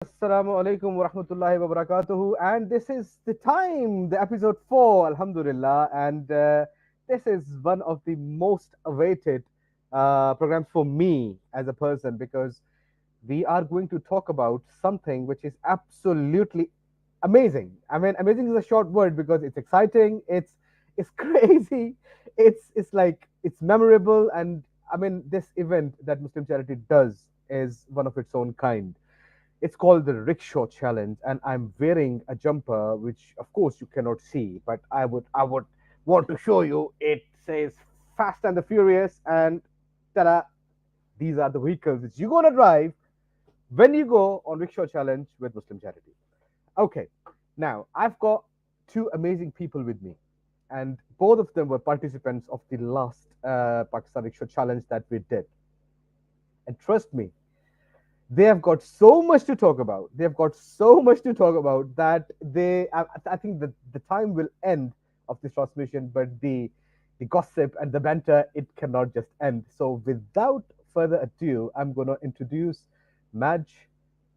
Assalamu alaikum wa rahmatullahi wa barakatuhu. And this is the time, the episode 4, Alhamdulillah. And this is one of the most awaited programs for me as a person because we are going to talk about something which is absolutely amazing. I mean, amazing is a short word because it's exciting, it's crazy, it's memorable, and I mean, this event that Muslim Charity does is one of its own kind. It's called the Rickshaw Challenge, and I'm wearing a jumper, which of course you cannot see, but I would want to show you. It says Fast and the Furious, and ta-da! These are the vehicles which you're gonna drive when you go on Rickshaw Challenge with Muslim Charity. Okay, now I've got two amazing people with me, and both of them were participants of the last Pakistan Rickshaw Challenge that we did. And trust me, they have got so much to talk about. They have got so much to talk about that I think that the time will end of this transmission, but the gossip and the banter, it cannot just end. So without further ado, I'm going to introduce Maj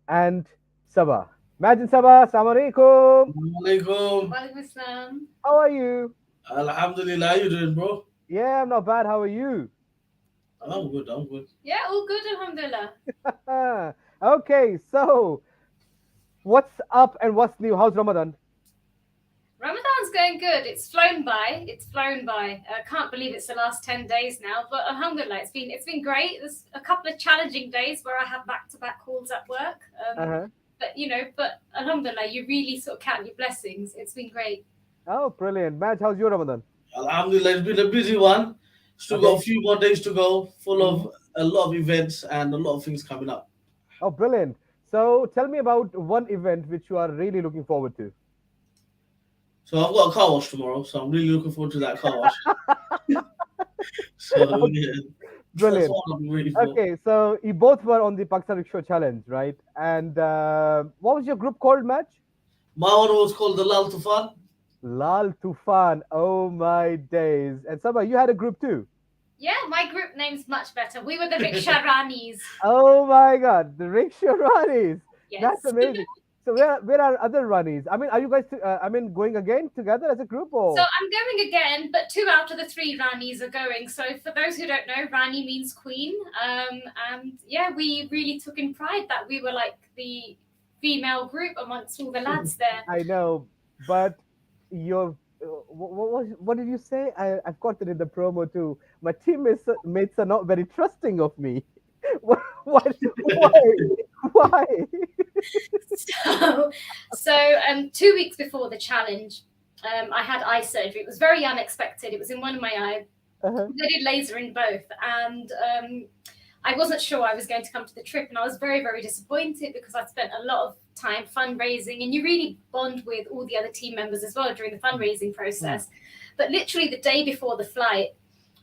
and Sabba. Maj and Sabba, assalamu alaikum. Alaikum. Walaikum assalam. How are you? Alhamdulillah, how you doing, bro? Yeah, I'm not bad. How are you? I'm good, I'm good. Yeah, all good, alhamdulillah. Okay, so what's up and what's new? How's Ramadan? Ramadan's going good. It's flown by. It's flown by. I can't believe it's the last 10 days now, but alhamdulillah, it's been great. There's a couple of challenging days where I have back-to-back calls at work. But alhamdulillah, you really sort of count your blessings. It's been great. Oh, brilliant. Maj, how's your Ramadan? Alhamdulillah, it's been a busy one. Still got a few more days to go, full of a lot of events and a lot of things coming up. Oh, brilliant. So tell me about one event which you are really looking forward to. So I've got a car wash tomorrow, so I'm really looking forward to that car wash. So yeah, Brilliant. that's what I'm waiting for. Okay, so you both were on the Pakistan Rickshaw Challenge, right? And what was your group called, Maj? My one was called the Lal Tufan. Lal Tufan. Oh my days. And Sabah, you had a group too. Yeah, my group name's much better. We were the Rickshaw Ranis. Oh my God, the Rickshaw Ranis. Yes. That's amazing. So where are other Ranis? I mean, are you guys going again together as a group or? So I'm going again, but 2 out of the 3 Ranis are going. So for those who don't know, Rani means queen. And yeah, we really took in pride that we were like the female group amongst all the lads there. I know, but your what did you say? I've got it in the promo too. My teammates mates are not very trusting of me. Why? Why? So 2 weeks before the challenge, I had eye surgery. It was very unexpected. It was in one of my eyes. They did laser in both, and I wasn't sure I was going to come to the trip, and I was very, very disappointed because I spent a lot of time fundraising, and you really bond with all the other team members as well during the fundraising process. But literally the day before the flight,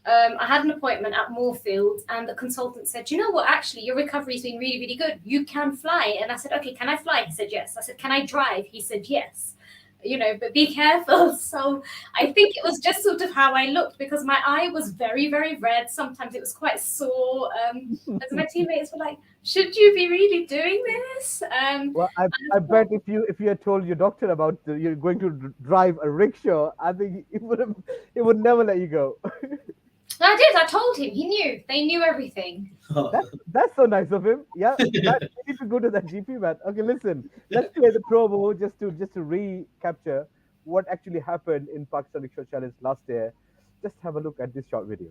I had an appointment at Moorfield, and the consultant said, you know what, actually, your recovery's been really, really good. You can fly. And I said, okay, can I fly? He said, yes. I said, can I drive? He said, yes. But be careful. So I think it was just sort of how I looked because my eye was very, very red. Sometimes it was quite sore. As my teammates were like, should you be really doing this? Well, I bet if you had told your doctor about you're going to drive a rickshaw, I think it would never let you go. I did. I told him. He knew. They knew everything. That's so nice of him. Yeah, you need to go to that GP, man. Okay, listen. Let's play the promo just to recapture what actually happened in Pakistan Rickshaw Challenge last year. Just have a look at this short video.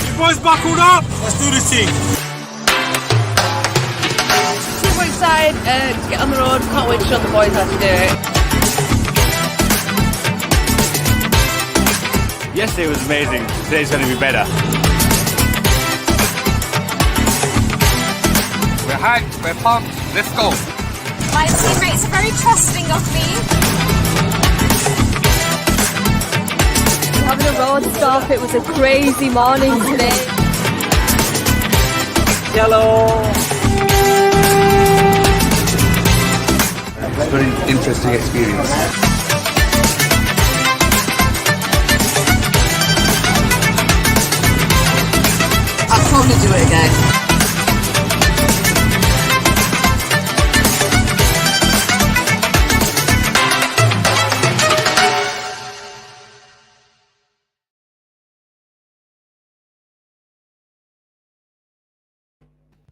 You boys buckled up? Let's do this thing. Super excited, get on the road, can't wait to show the boys how to do it. Yesterday was amazing. Today's going to be better. We're hyped. We're pumped. Let's go. My teammates are very trusting of me. Having a road stop, it was a crazy morning today. Yellow. It's a very interesting experience. I totally do it again.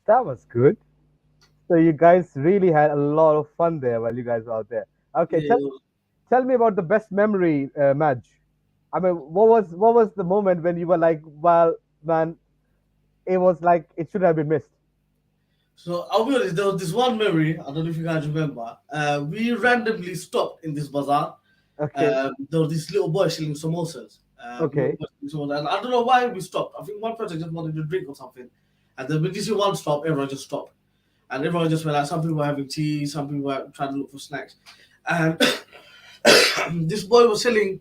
That was good. So you guys really had a lot of fun there while you guys were out there. Okay, Yeah. tell me about the best memory, Madge. I mean, what was the moment when you were like, well, man, it was like it should have been missed. So I'll be honest, there was this one memory, I don't know if you guys remember. We randomly stopped in this bazaar. Okay, There was this little boy selling samosas. okay, And I don't know why we stopped. I think one person just wanted to drink or something. And then when you see one stop, everyone just stopped. And everyone just went out. Some people were having tea, some people were trying to look for snacks. And this boy was selling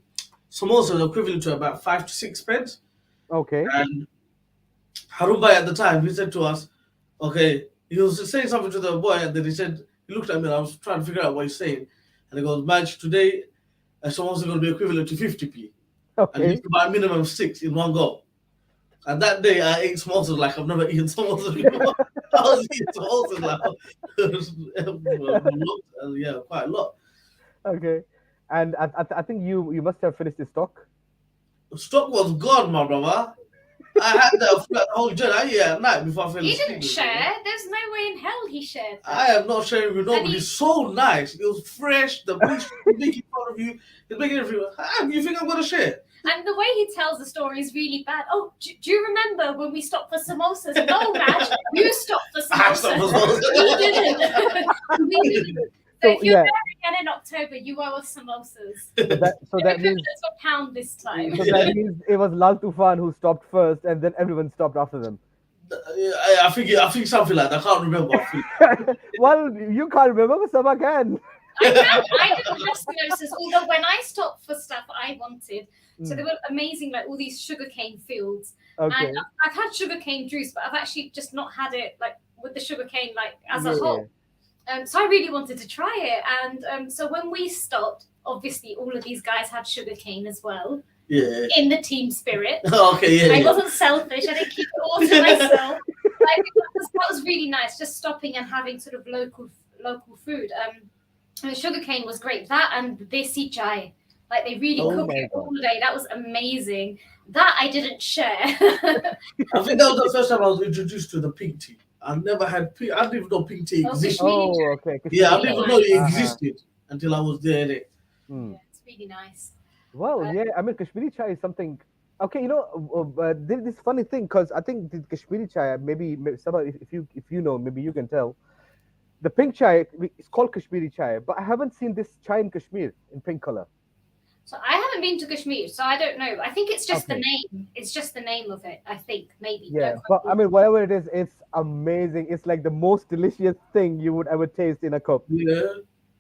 samosas equivalent to about 5 to 6 pence. okay, And Harumbai at the time, he said to us, okay, he was saying something to the boy, and then he looked at me, and I was trying to figure out what he's saying. And he goes, Madge, today, samosa going to be equivalent to 50p. And you okay. have to buy a minimum 6 in one go. And that day, I ate samosas like I've never eaten samosas before. I was eating samosas like, yeah, quite a lot. Okay. And I think you must have finished the stock. The stock was gone, my brother. I had that whole journey. I ate at night before I fell He asleep. didn't share. There's no way in hell he shared. I am not sharing with nobody. It's so nice. It was fresh. The fish making fun of you. He's making everything. You think I'm going to share? And the way he tells the story is really bad. Oh, do you remember when we stopped for samosas? No, Raj, you stopped for I stopped for samosas. samosas. We didn't. We didn't. So So, if you're yeah. there again in October, you owe us samosas. So that They're means equivalent to a pound this time. so that means it was Lal Tufan who stopped first, and then everyone stopped after them. I think something like that. I can't remember. Well, you can't remember, but Sabba can. I didn't have samosas, although when I stopped for stuff I wanted, so there were amazing, like all these sugarcane fields. Okay. And I've had sugarcane juice, but I've actually just not had it like with the sugarcane like as a Yeah. whole. So I really wanted to try it, and so when we stopped, obviously all of these guys had sugarcane as well Yeah. in the team spirit. Okay, yeah. I yeah. wasn't selfish. I didn't keep it all to myself. I think that was really nice, just stopping and having sort of local food. And sugarcane was great. That and desi chai, like they really Oh cook my it God. all day. That was amazing. That I didn't share. I think that was the first time I was introduced to the pink tea. I never had pink. I didn't even know pink tea Oh, existed. Kashmiri Oh, okay. Yeah, I didn't even know it Uh-huh. existed until I was there. Hmm. It's really nice. Well, yeah, I mean, Kashmiri chai is something. Okay, there's this funny thing because I think the Kashmiri chai, maybe somebody, if you know, maybe you can tell. The pink chai, it's called Kashmiri chai, but I haven't seen this chai in Kashmir in pink color. So I haven't been to Kashmir, so I don't know. I think it's just the Okay. name. It's just the name of it. I think maybe. Yeah, Don't but quote I me. mean, whatever it is, it's amazing. It's like the most delicious thing you would ever taste in a cup. Yeah.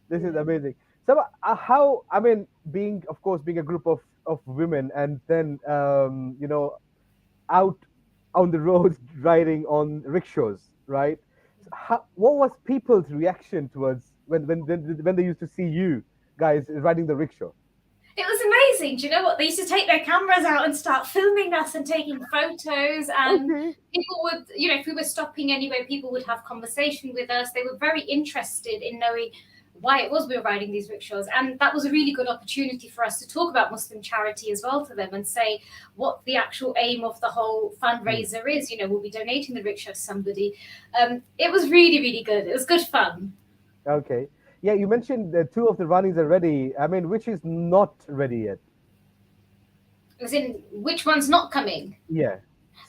This is amazing. So, how, I mean, being, of course, being a group of women and then, out on the roads riding on rickshaws, right? What was people's reaction towards when they used to see you guys riding the rickshaw? It was amazing. Do you know what? They used to take their cameras out and start filming us and taking photos. And Okay. people would, if we were stopping anywhere, people would have conversation with us. They were very interested in knowing why it was we were riding these rickshaws. And that was a really good opportunity for us to talk about Muslim charity as well to them and say what the actual aim of the whole fundraiser is. We'll be donating the rickshaw to somebody. It was really, really good. It was good fun. Okay. Yeah, you mentioned that 2 of the runnings are ready. I mean, which is not ready yet? As in, which one's not coming? Yeah.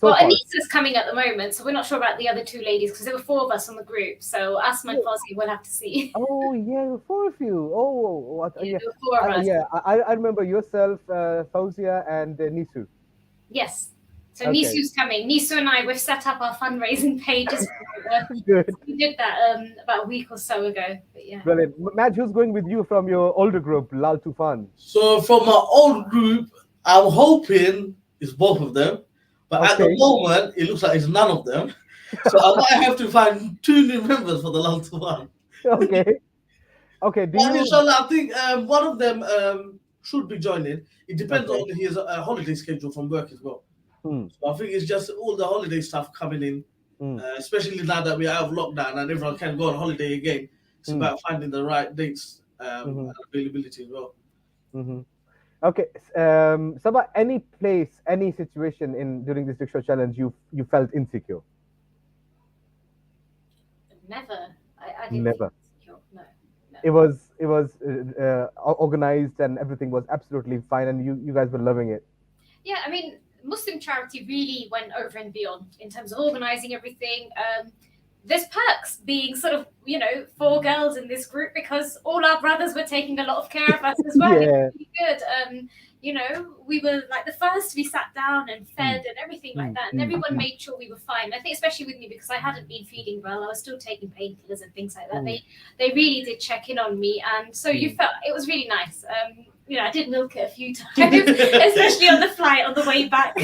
So Well, far. Anissa's coming at the moment, so we're not sure about the other 2 ladies because there were 4 of us on the group. So Asma and Fozzie will have to see. Oh yeah, 4 of you. Oh, what? Yeah, Yeah, there were 4 of us. yeah. I remember yourself, Fauzia, and Nisu. Yes. So Okay. Nisu's coming. Nisu and I, we've set up our fundraising pages. Good, We did that about a week or so ago. But yeah. brilliant. Madge, who's going with you from your older group, Lal Tufan? So from my old group, I'm hoping it's both of them. But at the Okay. moment, it looks like it's none of them. So I might have to find 2 new members for the last one. Okay. Okay. Do And you? inshallah, I think one of them should be joining. It depends Okay. on his holiday schedule from work as well. So I think it's just all the holiday stuff coming in, especially now that we're out of lockdown and everyone can go on holiday again. It's about finding the right dates and availability as well. Okay, Sabba, any place, any situation in during this rickshaw challenge you felt insecure? Never. I didn't Never. feel insecure. No. It was organized and everything was absolutely fine, and you guys were loving it. Yeah, I mean, Muslim charity really went over and beyond in terms of organizing everything. There's perks being sort of, 4 girls in this group because all our brothers were taking a lot of care of us as well. Yeah. It was really good. We were like the first to be sat down and fed and everything like that. And everyone made sure we were fine. I think especially with me because I hadn't been feeling well. I was still taking painkillers and things like that. They really did check in on me. And so you felt it was really nice. I did milk it a few times, especially on the flight on the way back.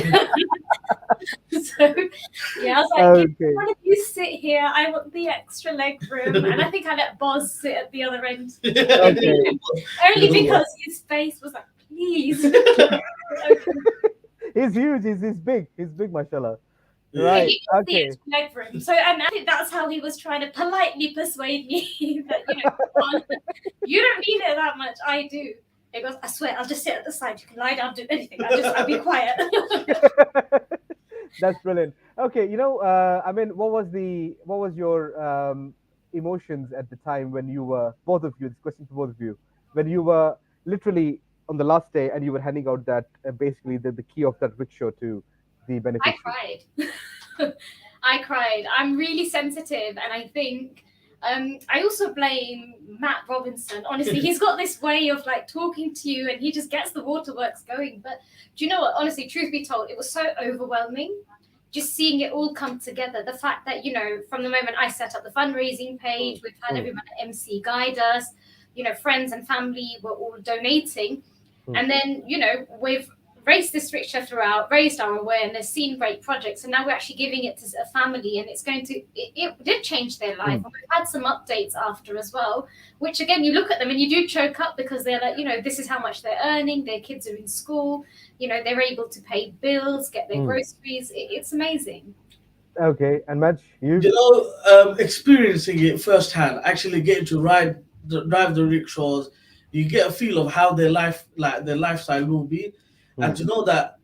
So, I was like, why don't you sit here? I want the extra leg room. And I think I let Boz sit at the other end. Only because his face was like, please. He's huge. He's big. He's big, mashallah. Yeah, Right. he got the Okay. extra leg room. So, and I think that's how he was trying to politely persuade me that, come on, you don't need it that much. I do. He goes, I swear, I'll just sit at the side. You can lie down, do anything. I'll be quiet. That's brilliant. Okay, what was your emotions at the time when you were both of you? This question to both of you, when you were literally on the last day and you were handing out that basically the key of that rickshaw to the I beneficiaries. cried. I cried. I'm really sensitive, and I think I also blame Matt Robinson. Honestly, he's got this way of like talking to you, and he just gets the waterworks going. But do you know what? Honestly, truth be told, it was so overwhelming. Just seeing it all come together. The fact that from the moment I set up the fundraising page, we've had everyone at MC guide us. Friends and family were all donating, and then we've raised this rickshaw throughout, raised our awareness, seen great projects, and now we're actually giving it to a family, and it's going to, it did change their life. And we've had some updates after as well, which again, you look at them and you do choke up because they're like, this is how much they're earning, their kids are in school, they're able to pay bills, get their groceries. It's amazing. Okay, and Madge, you? Experiencing it firsthand, actually getting to drive the rickshaws, you get a feel of how their lifestyle will be. And to know that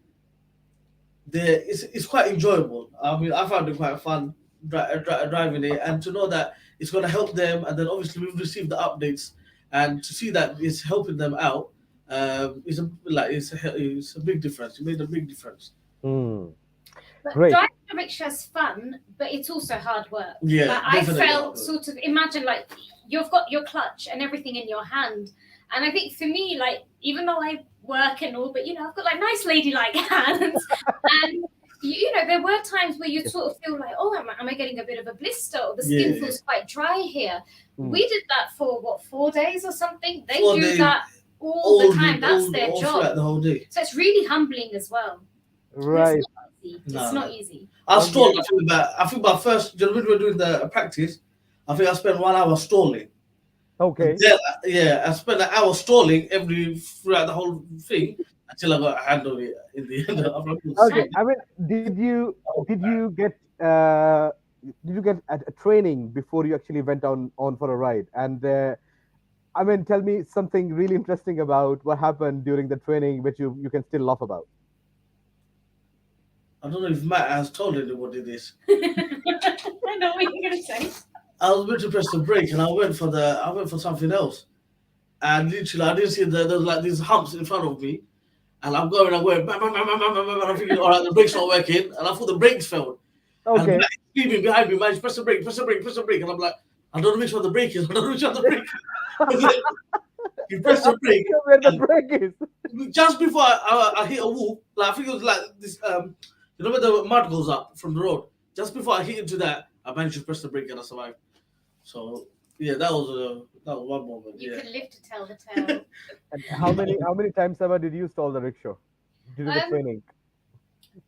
it's quite enjoyable. I mean, I found it quite fun driving it, and to know that it's going to help them. And then obviously we've received the updates, and to see that it's helping them out is a big difference. It made a big difference. But Great. driving a rickshaw is fun, but it's also hard work. Yeah, like, I definitely felt sort of, imagine like you've got your clutch and everything in your hand. And I think for me, like, even though I work and all, but I've got like nice ladylike hands. And there were times where you sort of feel like, oh, am I getting a bit of a blister? Or the skin feels quite dry here. We did that for 4 days or something. They do that all the time. That's their job. The whole day. So it's really humbling as well. Right. It's not easy. I stalled. I think my first, when we were doing the practice, I think I spent 1 hour stalling. Okay. Yeah, I spent an hour stalling throughout the whole thing until I got a hand on it in the end. Okay. I mean, did you get a training before you actually went on for a ride? And tell me something really interesting about what happened during the training, which you can still laugh about. I don't know if Matt has told anybody this. I know what you're going to say. I was about to press the brake and I went for something else. And literally I didn't see there was like these humps in front of me. And I'm going, bam, bam, bam, bam, bam, bam, and I'm thinking, all right, the brake's not working. And I thought the brakes failed. Okay. And Matt is screaming behind me, man, press the brake, press the brake, press the brake. And I'm like, I don't know which one the brake is. I don't know which one the brake is. You press the brake. Where the brake is. Just before I hit a wall, like I think it was like this, where the mud goes up from the road. Just before I hit into that, I managed to press the brake and I survived. So yeah, that was one moment. You yeah. can live to tell the tale. And how many times ever did you stall the rickshaw during the training?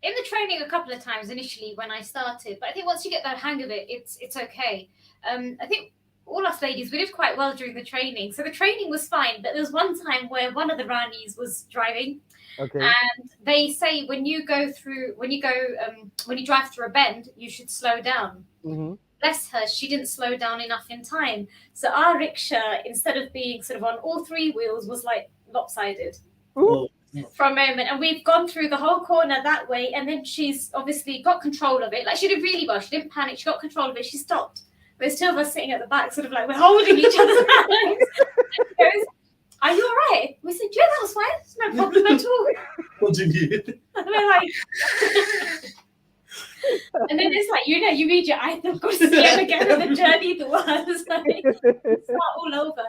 In the training, a couple of times initially when I started, but I think once you get the hang of it, it's okay. I think all us ladies, we did quite well during the training. So the training was fine, but there was one time where one of the Ranis was driving. Okay. And they say when you drive through a bend, you should slow down. Mm-hmm. Bless her, she didn't slow down enough in time. So our rickshaw, instead of being sort of on all three wheels, was like lopsided. Ooh. For a moment, and we've gone through the whole corner that way, and then she's obviously got control of it. Like, she did really well. She didn't panic. She got control of it. She stopped. There's two of us sitting at the back, sort of like we're holding each other's hands. She goes, "Are you all right?" We said, "Yeah, that was fine. It's no problem at all." What did you? And we're like, and then it's like, you read your eyes, of course, again, and the journey the was like, it's not all over.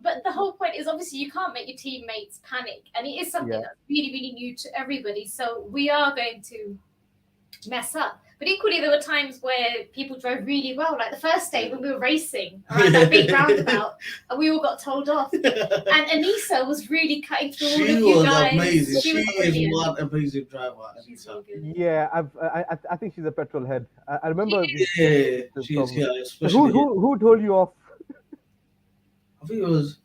But the whole point is, obviously, you can't make your teammates panic, and it is something that's really, really new to everybody. So we are going to mess up. But equally, there were times where people drove really well. Like the first day when we were racing around that big roundabout, and we all got told off. And Anissa was really cutting through all of you guys. Amazing. She was is one amazing driver. She's really good. Yeah, I think she's a petrol head. I remember. Yeah, she is. Yeah, especially. Who told you off? I think it was.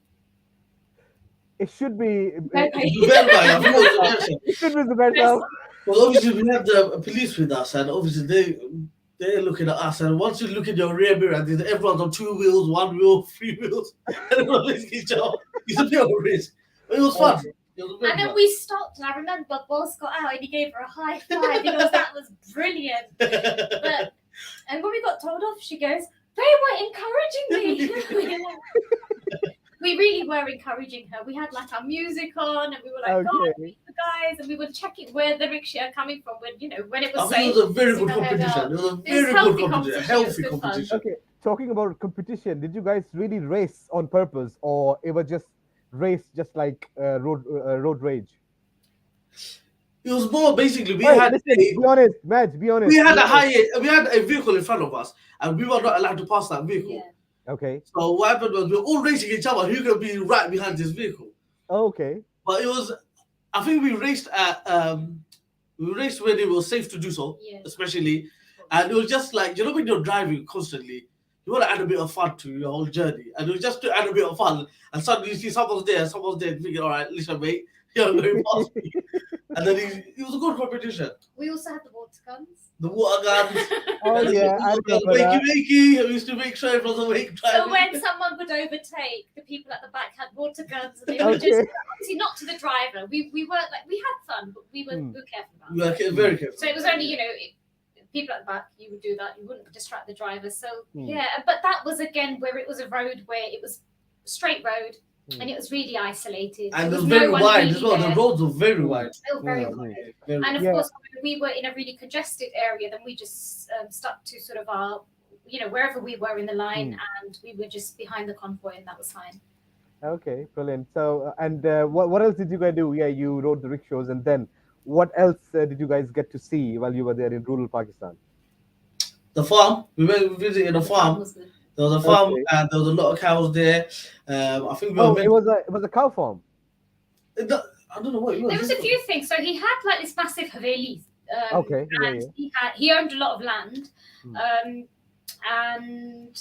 It should be. It should be the better. Well, obviously we have the police with us, and obviously they're looking at us. And once you look in your rear mirror, everyone's on 2 wheels, 1 wheel, 3 wheels, and everyone's each other. It's a bit of a risk, but it was fun. And then we stopped, and I remember Boss got out and he gave her a high five because that was brilliant. And when we got told off, she goes, "They were encouraging me." We really were encouraging her. We had like our music on, and we were like, "Oh, the guys," and we were checking where the rickshaw are coming from when it was safe. It was a very good competition. It was a very good competition, healthy competition. Okay, talking about competition, did you guys really race on purpose, or it was just race, just like road rage? It was more basically be honest, Madge, be honest. We had a vehicle in front of us, and we were not allowed to pass that vehicle. Yeah. Okay. So what happened was we were all racing each other. Who could be right behind this vehicle? Okay. But it was, I think we raced when it was safe to do so, especially, and it was just like, when you're driving constantly, you want to add a bit of fun to your whole journey, and it was just to add a bit of fun. And suddenly you see someone's there, thinking, "All right, listen, mate, you're going past me." And then it was a good competition. We also had the water guns. The water guns. Oh yeah, I remember that. Wakey. We used to make sure everyone's awake driving. So when someone would overtake, the people at the back had water guns, and they were just obviously not to the driver. We weren't like, we had fun, but we were careful about it. We were very careful. So it was only people at the back. You would do that. You wouldn't distract the driver. So but that was again where it was a road where it was straight road. And it was really isolated. And it was very wide as well. The roads were very wide. They were very wide. And of course, when we were in a really congested area, then we just stuck to sort of our, wherever we were in the line, and we were just behind the convoy, and that was fine. Okay, brilliant. So, and what else did you guys do? Yeah, you rode the rickshaws, and then what else did you guys get to see while you were there in rural Pakistan? The farm. We went visiting the farm. There was a farm, and there was a lot of cows there. I think it was a cow farm. I don't know what it was. There was a few things. So he had like this massive haveli. And he owned a lot of land, and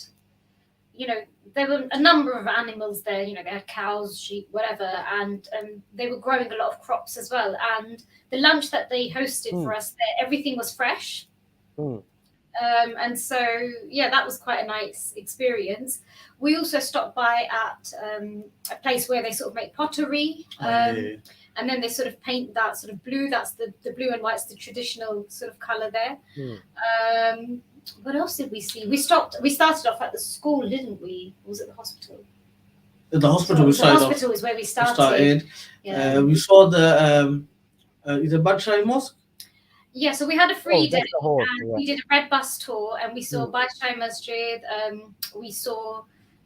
there were a number of animals there. They had cows, sheep, whatever, and they were growing a lot of crops as well. And the lunch that they hosted for us there, everything was fresh. And so, that was quite a nice experience. We also stopped by at a place where they sort of make pottery. And then they sort of paint that sort of blue. That's the blue and white's the traditional sort of colour there. What else did we see? We started off at the school, didn't we? Or was it the hospital? The hospital The hospital is where we started. We saw the is it Badshai Mosque? Yeah, so we had a free day, and we did a red bus tour, and we saw Badshai Masjid. We saw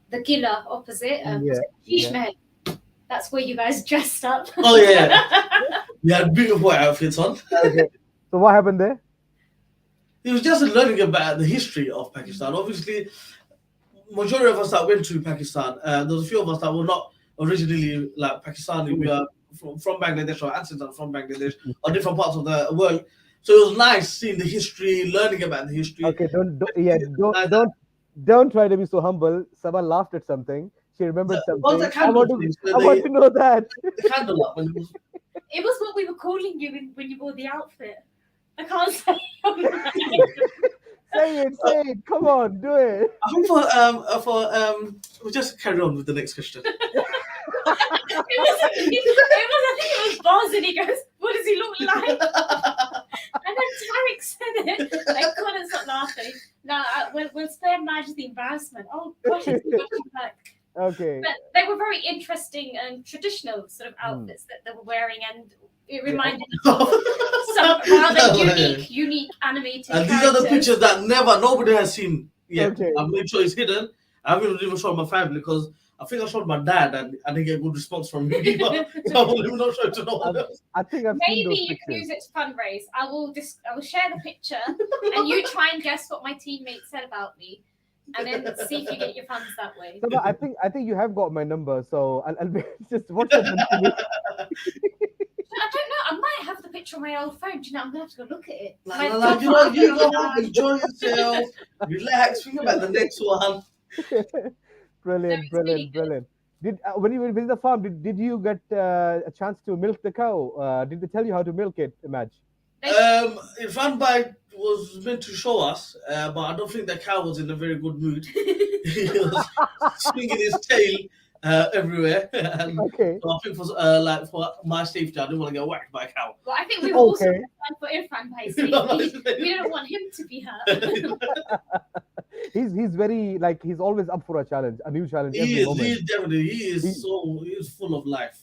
the Gila opposite. Mahal. That's where you guys dressed up. Oh yeah, we had beautiful outfits on. Okay. So what happened there? It was just learning about the history of Pakistan. Obviously, majority of us that went to Pakistan, there was a few of us that were not originally like Pakistani. We are from Bangladesh, or ancestors from Bangladesh, or different parts of the world. So it was nice seeing the history, learning about the history. Okay, don't try to be so humble. Sabba laughed at something. She remembered What was something. the candle I want to know that. The candle up when it was. It was what we were calling you when you wore the outfit. I can't say. Say it. Come on, do it. I think we'll just carry on with the next question. I think it was Boz, and he goes, "What does he look like?" And then Tarek said it. I couldn't stop laughing. No, we'll spare Madge the embarrassment. Oh gosh, it's back. Okay. But they were very interesting and traditional sort of outfits that they were wearing, and it reminded us of some rather unique animated And these characters. are the pictures that nobody has seen yet. Okay. I've made sure it's hidden. I haven't even shown my family because I think I showed my dad and I didn't get a good response from him either. So I will even not show it to no one else. I think I've seen Maybe those you can pictures. use it to fundraise. I will share the picture, and you try and guess what my teammates said about me, and then see if you get your funds that way. Sabba, I think you have got my number, so I'll be just WhatsApp them to me. I don't know. I might have the picture on my old phone. Do you know? I'm gonna have to go look at it. My You go home, enjoy yourself, relax, think about the next one. Brilliant. really good. Did when you visit the farm, did you get a chance to milk the cow? Did they tell you how to milk it, Madge? Van was meant to show us, but I don't think the cow was in a very good mood. He was swinging his tail everywhere. And Okay. so I think for my safety, I didn't want to get whacked by a cow. Well, I think we were also Okay. concerned for Irfan by safety. We didn't want him to be hurt. He's very he's always up for a challenge, a new challenge every He is moment. definitely, he is full of life.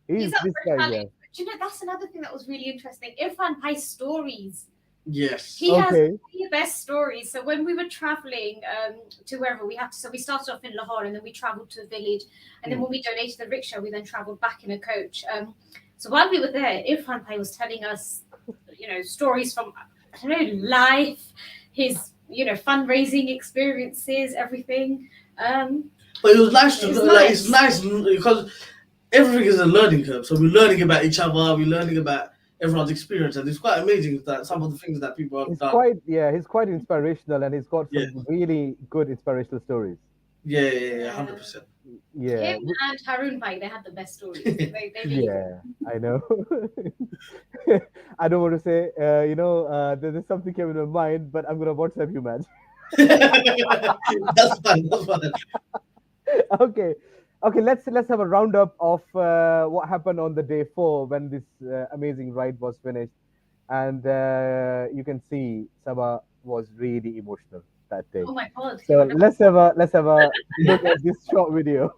He's up this for a guy, yeah. challenge. But do you know, that's another thing that was really interesting. Irfan Bhai's stories. Yes. He has Okay. the best stories. So when we were traveling to wherever we had to, so we started off in Lahore and then we traveled to a village. And then when we donated the rickshaw, we then traveled back in a coach. So while we were there, Irfan Bhai was telling us, stories from, I don't know, life, his, fundraising experiences, everything. But it was nice to it's nice because everything is a learning curve. So we're learning about each other, we're learning about everyone's experience, and it's quite amazing that some of the things that people have done. He's quite inspirational, and he's got some really good inspirational stories. Yeah, 100%. Yeah. Him and Harun Bhai, they had the best stories. They really Yeah, I know. I don't want to say, there's something came in my mind, but I'm gonna WhatsApp you, man. That's fine. Okay. Let's have a roundup of what happened on the day 4 when this amazing ride was finished, and you can see Sabba was really emotional that day. Oh my God. So let's have a look at this short video.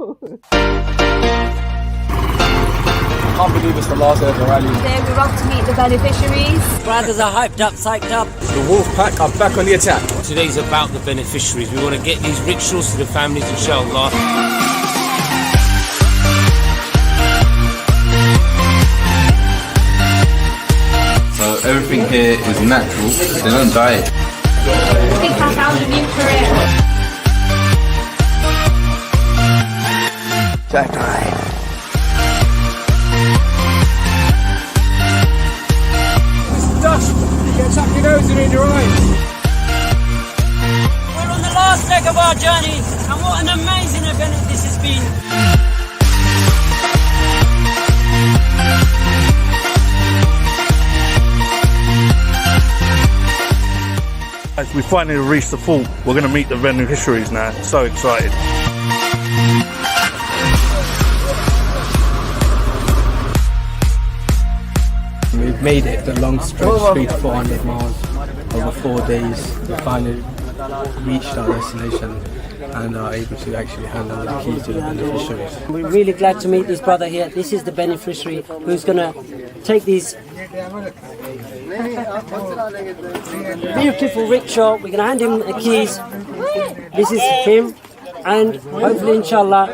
Can't believe it's the last day of the rally. Today we're off to meet the beneficiaries. Brothers are hyped up, psyched up. The wolf pack are back on the attack. Today's about the beneficiaries. We want to get these rickshaws to the families, inshallah. So everything here is natural. They don't dye it. I think I found a new career. Dust! You get tuck your nose in your eyes. We're on the last leg of our journey, and what an amazing event this has been. We finally reached the fort. We're going to meet the beneficiaries now. So excited. We've made it the long stretch, 3 to 400 miles over 4 days. We finally reached our destination and are able to actually hand over the keys to the beneficiaries. We're really glad to meet this brother here. This is the beneficiary who's going to take these beautiful rickshaw. We're going to hand him the keys. This is him. And hopefully, inshallah,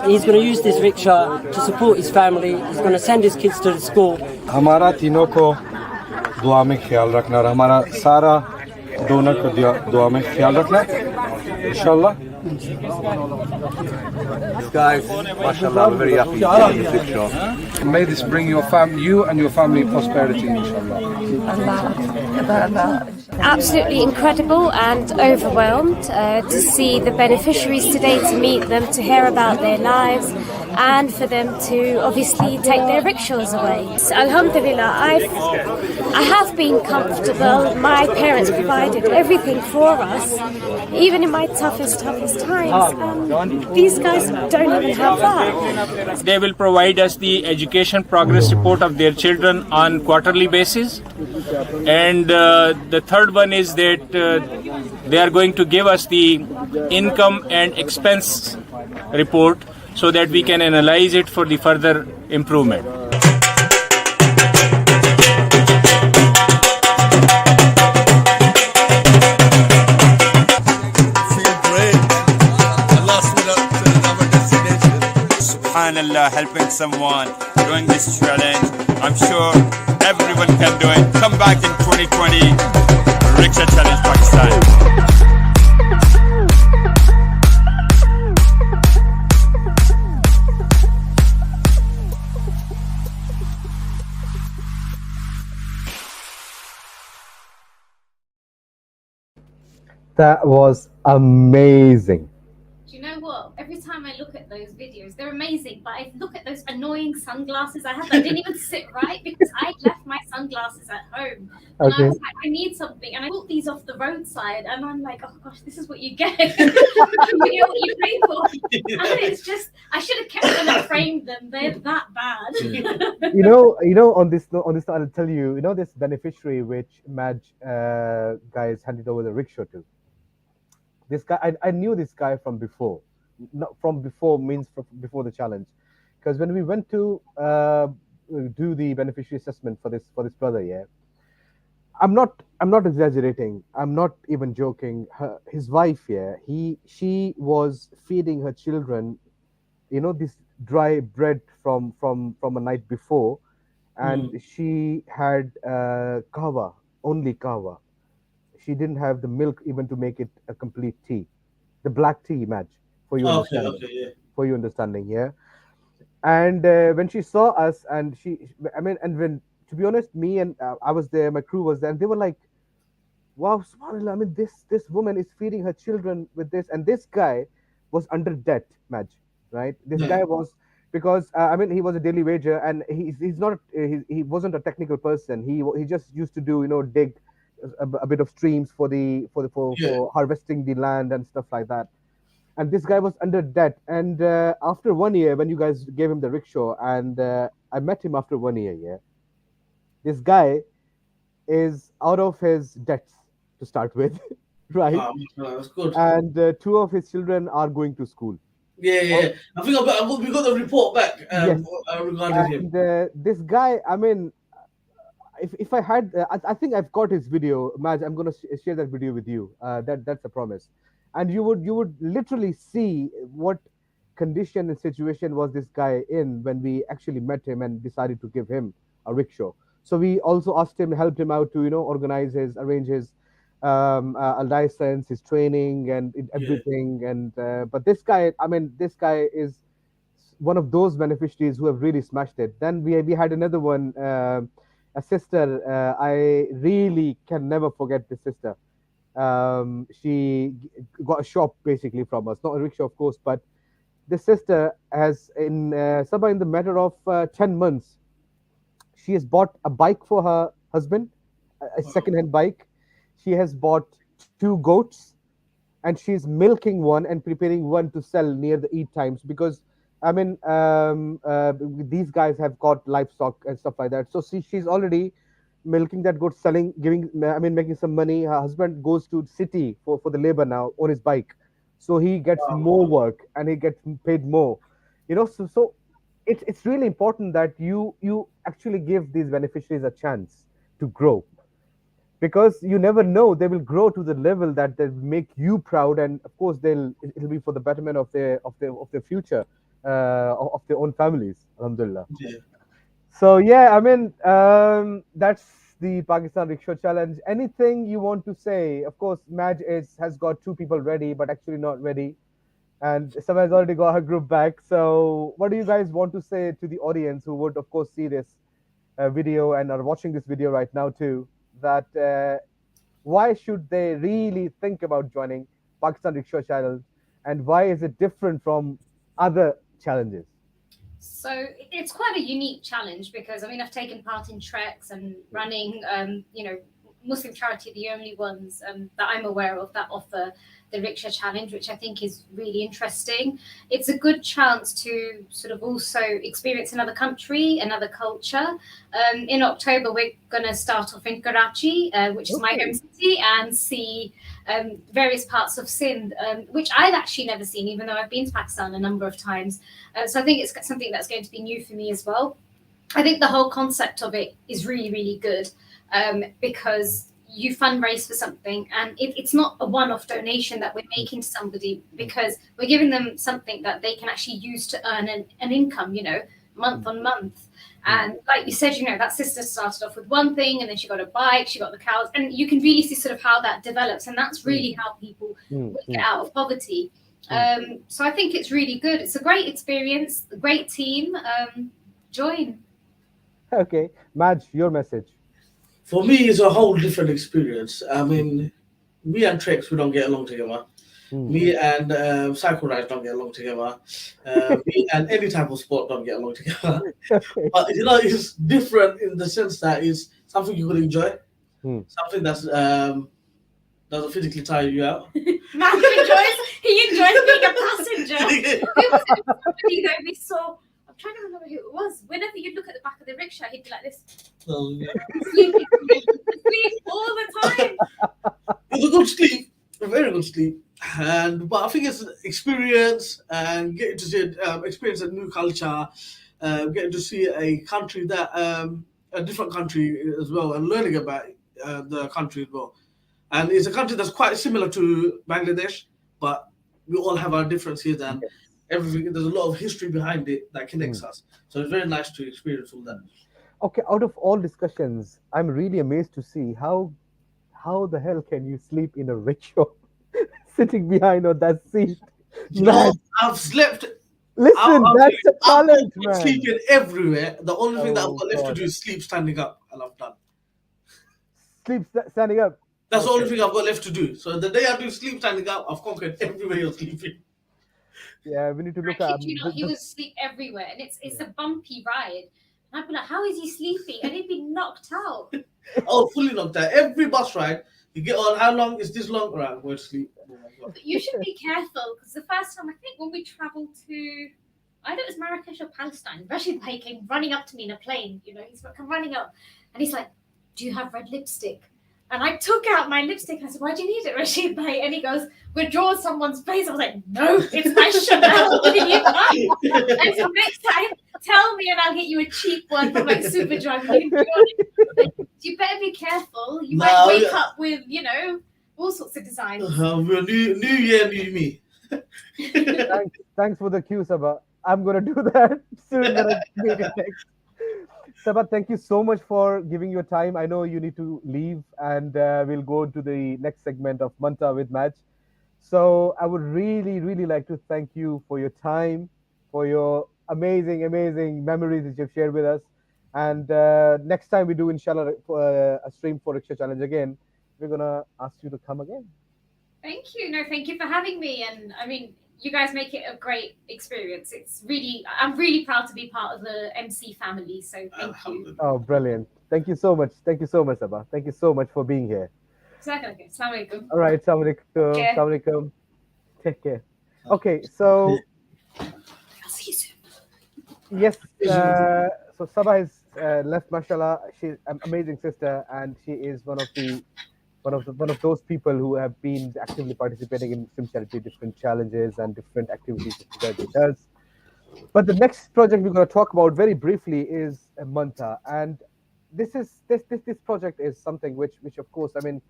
he's going to use this rickshaw to support his family. He's going to send his kids to the school. हमारा तीनों को दुआ में ख्याल रखना और हमारा सारा डोनर को दुआ में ख्याल रखना इंशाल्लाह. Guys, mashallah, we're very happy to see this rickshaw. May this bring you and your family prosperity inshallah. Absolutely incredible and overwhelmed to see the beneficiaries today, to meet them, to hear about their lives, and for them to obviously take their rickshaws away. So, alhamdulillah, I have been comfortable. My parents provided everything for us, even in my toughest times. These guys don't even have that. They will provide us the education progress report of their children on quarterly basis. And the third one is that they are going to give us the income and expense report so that we can analyze it for the further improvement. Subhanallah, helping someone doing this challenge. I'm sure everyone can do it. Come back in 2020, Rickshaw Challenge Pakistan. That was amazing. Do you know what? Every time I look at those videos, they're amazing. But I look at those annoying sunglasses I had that didn't even sit right because I left my sunglasses at home. And I was like, I need something. And I bought these off the roadside. And I'm like, oh gosh, this is what you get. You know what you pay for. And it's just, I should have kept them and framed them. They're that bad. you know, on this, I'll tell you, this beneficiary which Maj guys handed over the rickshaw to. This guy, I knew this guy from before. Not from before means from before the challenge, because when we went to do the beneficiary assessment for this brother, yeah, I'm not exaggerating. I'm not even joking. His wife, yeah, she was feeding her children, this dry bread from a night before, and she had kahwa, only kahwa. She didn't have the milk even to make it a complete tea, the black tea, Madge, for you understanding. Okay, yeah. For you understanding, yeah. And when she saw us, and and when, to be honest, me and I was there, my crew was there, and they were like, "Wow, subhanallah! I mean, this woman is feeding her children with this," and this guy was under debt, Madge, right? This guy was, because he was a daily wager, and he's not he wasn't a technical person. He just used to do dig a bit of streams for harvesting the land and stuff like that. And this guy was under debt. And after 1 year, when you guys gave him the rickshaw, and I met him after 1 year, yeah, this guy is out of his debts to start with, right? That's good. And 2 of his children are going to school. Yeah. I think we got the report back regarding him. And this guy, if I had, I think I've got his video, Maj. I'm gonna share that video with you. That's a promise, and you would literally see what condition and situation was this guy in when we actually met him and decided to give him a rickshaw. So we also asked him, helped him out to arrange his a license, his training, and everything. And but this guy, this guy is one of those beneficiaries who have really smashed it. Then we had another one. A sister, I really can never forget this sister. She got a shop basically from us, not a rickshaw, of course, but this sister has in Sabba, in the matter of 10 months, she has bought a bike for her husband, a second-hand bike. She has bought 2 goats, and she's milking one and preparing one to sell near the Eid times, because these guys have got livestock and stuff like that. So she's already milking that goat, selling, making some money. Her husband goes to city for the labor now on his bike, so he gets more work and he gets paid more. So it's really important that you actually give these beneficiaries a chance to grow, because you never know, they will grow to the level that they make you proud, and of course it'll be for the betterment of their future. Of their own families, alhamdulillah. Yeah. So yeah, that's the Pakistan Rickshaw Challenge. Anything you want to say? Of course, Maj has got 2 people ready, but actually not ready, and Sabba has already got her group back. So what do you guys want to say to the audience who would, of course, see this video and are watching this video right now too? That Why should they really think about joining Pakistan Rickshaw Challenge, and why is it different from other challenges? So it's quite a unique challenge because I mean I've taken part in treks and running. Muslim Charity are the only ones that I'm aware of that offer the Rickshaw Challenge, which I think is really interesting. It's a good chance to sort of also experience another country, another culture. In October, we're going to start off in Karachi, which is my home city, and see various parts of Sindh, which I've actually never seen, even though I've been to Pakistan a number of times. So I think it's something that's going to be new for me as well. I think the whole concept of it is really, really good because you fundraise for something and it's not a one-off donation that we're making to somebody, because we're giving them something that they can actually use to earn an income, month on month. And like you said, that sister started off with one thing and then she got a bike, she got the cows, and you can really see sort of how that develops. And that's really how people get out of poverty. So I think it's really good. It's a great experience, a great team. Join. Okay, Madge, your message. For me, it's a whole different experience. I mean, me and Trex, we don't get along together. Me and cycle rides don't get along together. Me and any type of sport don't get along together. But it's different in the sense that it's something you could enjoy, something that's doesn't physically tire you out. Matt he enjoys being a passenger. Somebody that we saw. I'm trying to remember who it was. Whenever you look at the back of the rickshaw, he'd be like this. Sleeping all the time. It's a good sleep, a very good sleep. But I think it's experience and getting to see experience a new culture, getting to see a country that a different country as well, and learning about the country as well. And it's a country that's quite similar to Bangladesh, but we all have our differences and everything. There's a lot of history behind it that connects us. So it's very nice to experience all that. Okay, out of all discussions, I'm really amazed to see how the hell can you sleep in a rickshaw sitting behind on that seat? I've slept. Listen, that's a talent, man. Sleeping everywhere. The only thing that I've got left to do is sleep standing up, and I'm done. Sleep standing up. That's the only thing I've got left to do. So the day I do sleep standing up, I've conquered everywhere you're sleeping. Yeah, we need to look at. He would sleep everywhere, and it's a bumpy ride. And I'd be like, how is he sleeping? And he'd be knocked out. Oh, fully knocked out. Every bus ride, you get on. How long is this long? Right, I'm going to sleep. Oh my God. But you should be careful, because the first time, I think when we travelled to either it was Marrakesh or Palestine, Rashid Bhai came running up to me in a plane. He's come running up, and he's like, "Do you have red lipstick?" And I took out my lipstick and I said, "Why do you need it, Rashid Bhai?" And he goes, "We're drawing someone's face." I was like, "No, it's my Chanel." And so next time, tell me and I'll get you a cheap one from like Superdrug. You better be careful. You might wake up with, all sorts of designs. New year, new me. Thanks for the cue, Sabba. I'm going to do that soon. Next. Sabba, thank you so much for giving your time. I know you need to leave, and we'll go to the next segment of Manta with Madge. So I would really, really like to thank you for your time, for your amazing, amazing memories that you've shared with us. And next time we do, inshallah, a stream for Rickshaw Challenge again, we're going to ask you to come again. Thank you. No, thank you for having me. And I mean, you guys make it a great experience. I'm really proud to be part of the MC family. So thank you. Oh, brilliant. Thank you so much. Thank you so much, Sabba. Thank you so much for being here. Assalamualaikum. All right. Assalamualaikum. Assalamualaikum. Take care. Okay. So, I'll see you soon. Yes. So Sabba has left, mashallah. She's an amazing sister, and she is one of those people who have been actively participating in Muslim Charity, different challenges and different activities that she does. But the next project we're going to talk about very briefly is Manta, and this project is something which of course, I mean,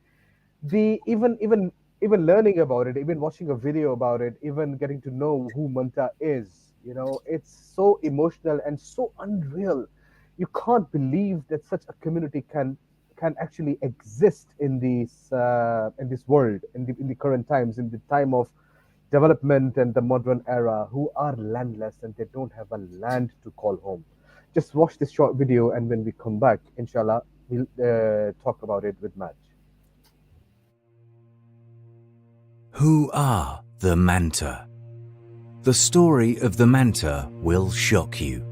even learning about it, even watching a video about it, even getting to know who Manta is, it's so emotional and so unreal. You can't believe that such a community can actually exist in this world, in the current times, in the time of development and the modern era, who are landless and they don't have a land to call home. Just watch this short video, and when we come back, inshallah, we'll talk about it with Madge. Who are the Manta? The story of the Manta will shock you.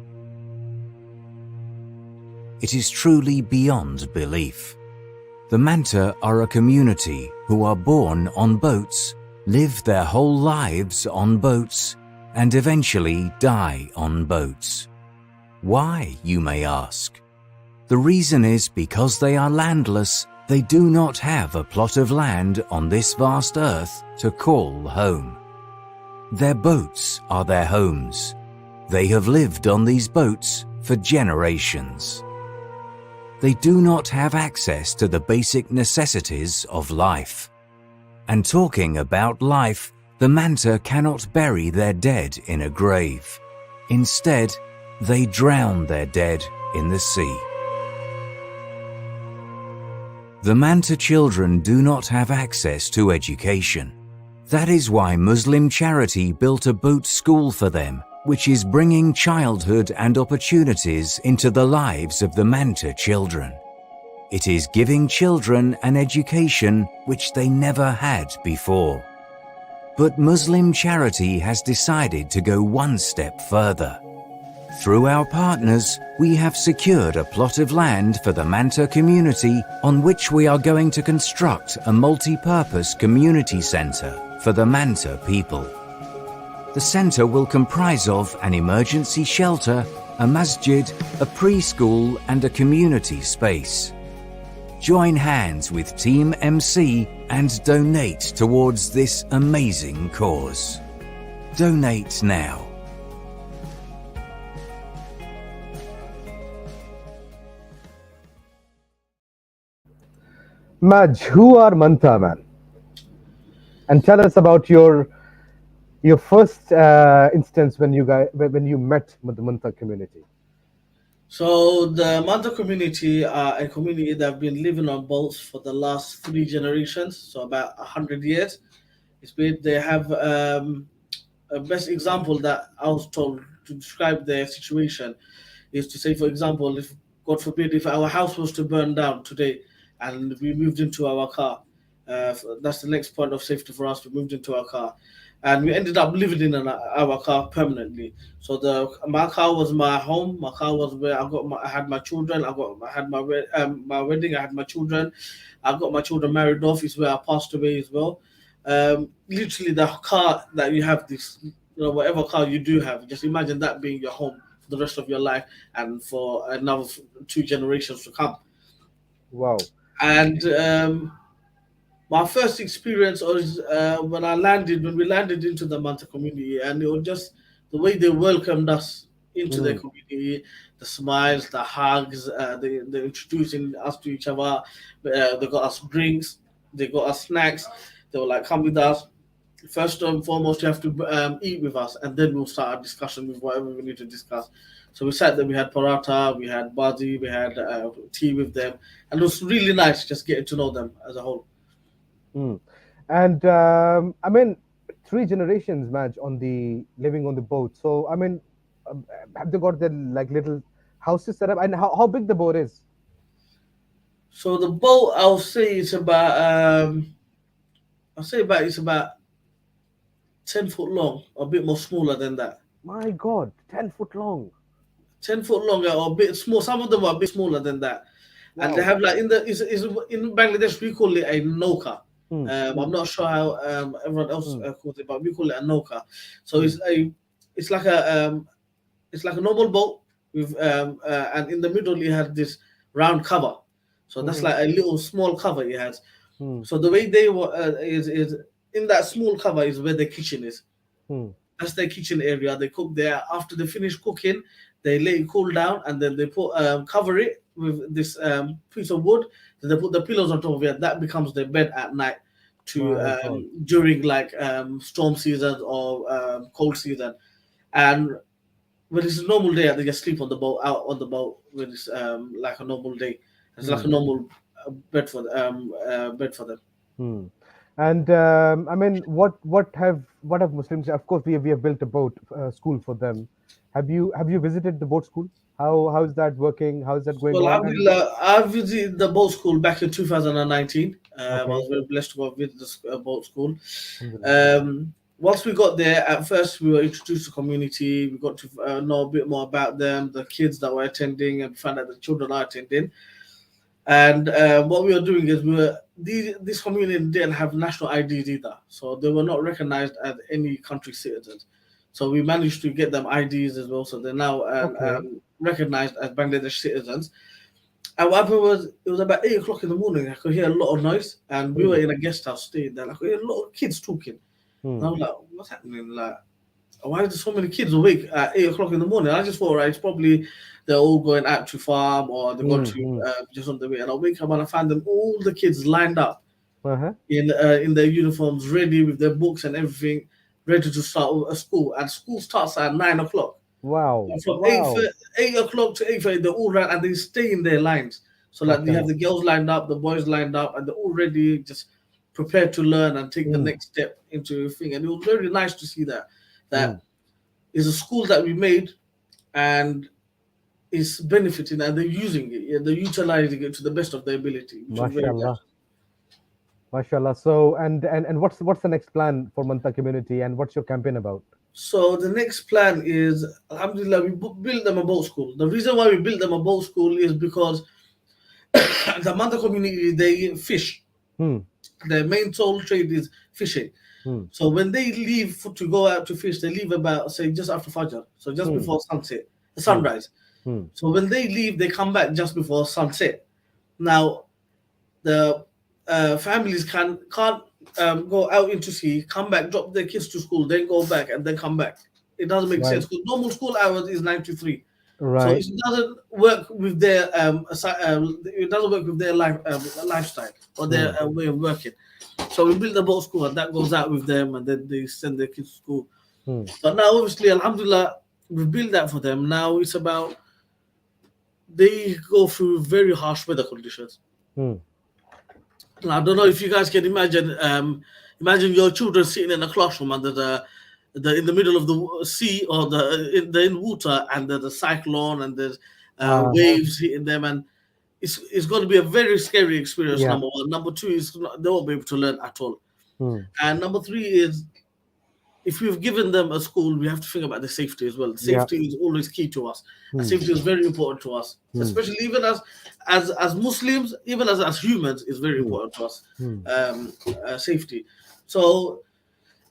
It is truly beyond belief. The Manta are a community who are born on boats, live their whole lives on boats, and eventually die on boats. Why, you may ask? The reason is because they are landless. They do not have a plot of land on this vast earth to call home. Their boats are their homes. They have lived on these boats for generations. They do not have access to the basic necessities of life. And talking about life, the Manta cannot bury their dead in a grave. Instead, they drown their dead in the sea. The Manta children do not have access to education. That is why Muslim Charity built a boat school for them, which is bringing childhood and opportunities into the lives of the Manta children. It is giving children an education which they never had before. But Muslim Charity has decided to go one step further. Through our partners, we have secured a plot of land for the Manta community on which we are going to construct a multi-purpose community centre for the Manta people. The centre will comprise of an emergency shelter, a masjid, a preschool and a community space. Join hands with Team MC and donate towards this amazing cause. Donate now. Maj, who are Manta, man? And tell us about your first instance when you met with the Manta community. So the Manta community are a community that have been living on boats for the last 3 generations, so about 100 years. They have a best example that I was told to describe their situation is to say, for example, if God forbid, if our house was to burn down today and we moved into our car, that's the next point of safety for us. We moved into our car, and we ended up living in our car permanently. So my car was my home. My car was where I had my children. I had my wedding. I had my children. I got my children married off. Is where I passed away as well. Literally, the car that you have, whatever car you do have, just imagine that being your home for the rest of your life and for another 2 generations to come. Wow. And my first experience was when we landed into the Manta community, and it was just the way they welcomed us into their community, the smiles, the hugs, they introducing us to each other. They got us drinks, they got us snacks. They were like, come with us. First and foremost, you have to eat with us, and then we'll start our discussion with whatever we need to discuss. So we sat there, we had paratha, we had bhaji, we had tea with them, and it was really nice just getting to know them as a whole. And I mean, 3 generations, Maj, living on the boat. So I mean, have they got their little houses set up? And how big the boat is? So the boat, I'll say it's about it's about 10 foot long, a bit more smaller than that. My God, 10 foot long. 10 foot longer or a bit small. Some of them are a bit smaller than that. Wow. And they have in Bangladesh we call it a noka. I'm not sure how everyone else calls it, but we call it a noka. So it's like a normal boat with and in the middle it has this round cover. So that's like a little small cover it has. So the way they is in that small cover is where the kitchen is. That's their kitchen area. They cook there. After they finish cooking, they let it cool down, and then they put cover it with this piece of wood. Then they put the pillows on top of it. That becomes their bed at night during storm season or cold season. And when it's a normal day, they just sleep on the boat, out on the boat when it's like a normal day. It's like a normal bed for them. And I mean, what have Muslims? Of course, we have built a boat school for them. Have you visited the boat school? How is that working? How is that going on? Alhamdulillah, I visited the boat school back in 2019. I was very blessed to go visit this boat school. Alhamdulillah. Once we got there, at first we were introduced to the community. We got to know a bit more about them, the kids that were attending, and found out the children are attending. And what we were doing is this community didn't have national IDs either, so they were not recognized as any country citizens. So we managed to get them IDs as well, so they're now recognized as Bangladesh citizens. And what happened was, it was about 8 o'clock in the morning. I could hear a lot of noise, and we were in a guest house staying there. I could hear a lot of kids talking. And I was like, what's happening? Like, why are there so many kids awake at 8 o'clock in the morning? I just thought, right, it's probably they're all going out to farm or they're going to just on the way. And I wake up and I find them, all the kids lined up in their uniforms, ready with their books and everything, ready to start a school. And school starts at 9 o'clock. Wow. And from 8 o'clock to 8:30, they're all right, and they stay in their lines. So like you have the girls lined up, the boys lined up, and they're all ready, just prepared to learn and take the next step into a thing. And it was very nice to see that. That is a school that we made, and is benefiting, and they're using it. Yeah, they're utilizing it to the best of their ability. Mashallah. Mashallah. So and what's the next plan for Manta community, and what's your campaign about? So the next plan is, alhamdulillah, we built them a boat school. The reason why we built them a boat school is because the Manta community, they fish. Their main sole trade is fishing. So when they leave to go out to fish, they leave about, say, just after Fajr, so just before sunrise. So when they leave, they come back just before sunset. Now, the families can't go out into sea, come back, drop their kids to school, then go back, and then come back. It doesn't make sense, because normal school hours is 9 to 3. Right. So it doesn't work with their lifestyle or their way of working. So we built the boat school, and that goes out with them, and then they send their kids to school. But now, obviously, alhamdulillah, we built that for them. Now it's about, they go through very harsh weather conditions. I don't know if you guys can imagine. Imagine your children sitting in a classroom under in the middle of the sea, or they're in water, and there's a cyclone, and there's waves hitting them, and it's going to be a very scary experience. Number one. Number two is they won't be able to learn at all. And number three is, if we've given them a school, we have to think about the safety as well. Safety is always key to us. Safety is very important to us, especially even as Muslims, even as humans, is very important to us. Safety. So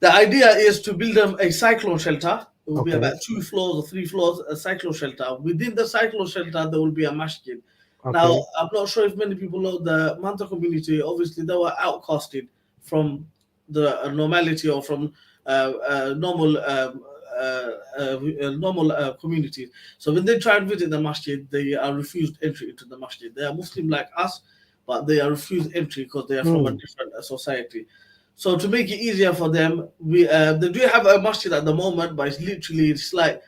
the idea is to build them a cyclone shelter. It will be about 2 floors or 3 floors, a cyclone shelter. Within the cyclone shelter, there will be a masjid. Now, I'm not sure if many people know the Manta community. Obviously, they were outcasted from the normality, or from normal communities. So when they try and visit the masjid, they are refused entry into the masjid. They are Muslim like us, but they are refused entry because they are from a different society. So to make it easier for them, they do have a masjid at the moment, but it's like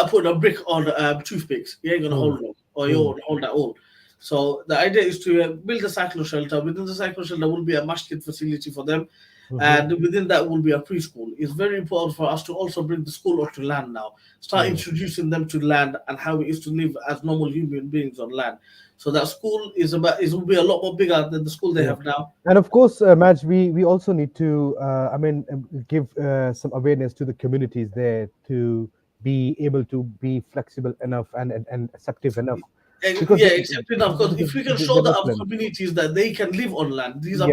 putting a brick on toothpicks. You ain't gonna hold it, or you won't hold that all. So the idea is to build a cyclone shelter. Within the cyclone shelter will be a masjid facility for them. And within that will be a preschool. It's very important for us to also bring the school onto land now. Start introducing them to land and how it is to live as normal human beings on land. So that school will be a lot more bigger than the school they have now. And of course, Maj, we also need to give some awareness to the communities there to be able to be flexible enough and acceptive enough. Acceptive enough. Because if we can show the other communities that they can live on land, these are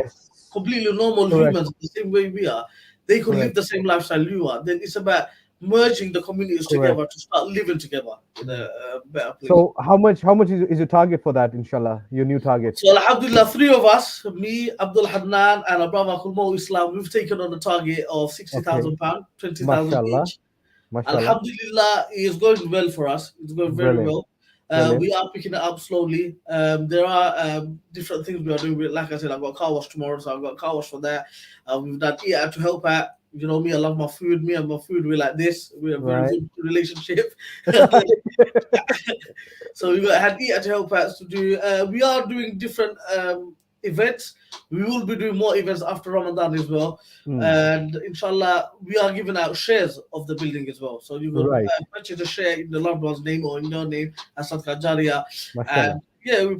completely normal humans, the same way we are. They could live the same lifestyle you are. Then it's about merging the communities together to start living together in a better place. So how much is your target for that, inshallah? Your new target? So alhamdulillah, 3 of us, me, Abdul Hadnan, and our brother Kulmo Islam, we've taken on the target of £60,000, 20,000 each. Alhamdulillah, it is going well for us. It's going very well. We are picking it up slowly. There are different things we are doing. Like I said, I've got a car wash tomorrow, so I've got a car wash for that. We've done Eat Out to Help Out. You know me, I love my food. Me and my food, we're like this. We're a very good relationship. So we had Eat Out to Help Out to do. We are doing different events. We will be doing more events after Ramadan as well. And inshallah, we are giving out shares of the building as well. So you can purchase a share in the loved one's name or in your name as Sadaqah Jariyah. And yeah, we're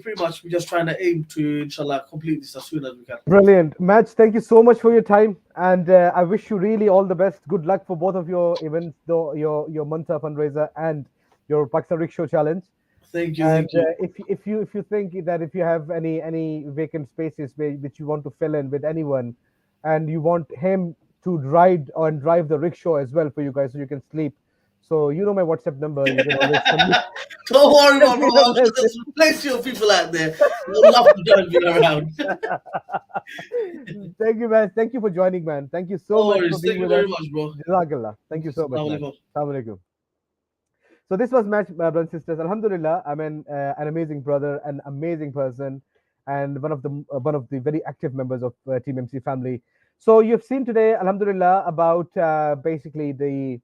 just trying to aim to, inshallah, complete this as soon as we can. Brilliant. Madge, thank you so much for your time. And I wish you really all the best. Good luck for both of your events, though, your Manta fundraiser and your Pakistan Rickshaw Challenge. Thank you. And Thank you. if you think that if you have any vacant spaces which you want to fill in with anyone, and you want him to ride or drive the rickshaw as well for you guys, so you can sleep. So you know my WhatsApp number. You can always send me. Don't worry about it. There's plenty of people out there who would love to join me around. Thank you, man. Thank you for joining, man. Thank you so much for being Thank you with very us. much, bro. Jazakallah. Thank you so much. Assalamu alaikum. Assalamu alaikum. So this was Match, brothers and sisters. Alhamdulillah, I mean, an amazing brother, an amazing person, and one of the very active members of Team MC family. So you've seen today, Alhamdulillah, about basically the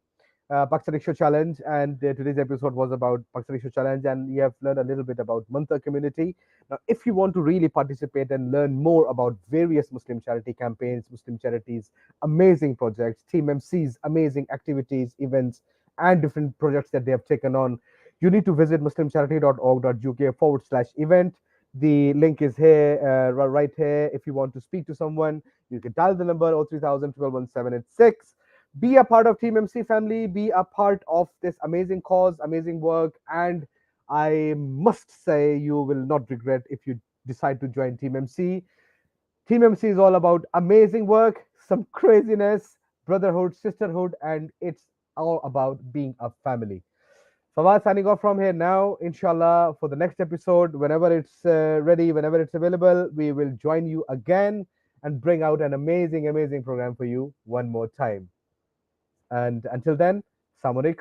Pakistan Rickshaw Challenge, and today's episode was about Pakistan Rickshaw Challenge, and you have learned a little bit about Manta community. Now, if you want to really participate and learn more about various Muslim charity campaigns, Muslim charities, amazing projects, Team MC's amazing activities, events, and different projects that they have taken on, you need to visit muslimcharity.org.uk/event. The link is here, right here. If you want to speak to someone, you can dial the number 03000 121786. Be a part of Team MC family, be a part of this amazing cause, amazing work, and I must say you will not regret if you decide to join Team MC. Team MC is all about amazing work, some craziness, brotherhood, sisterhood, and it's all about being a family. Fawad signing off from here now. Inshallah, for the next episode, whenever it's ready, whenever it's available, we will join you again and bring out an amazing program for you one more time. And until then, Assalamu alaikum.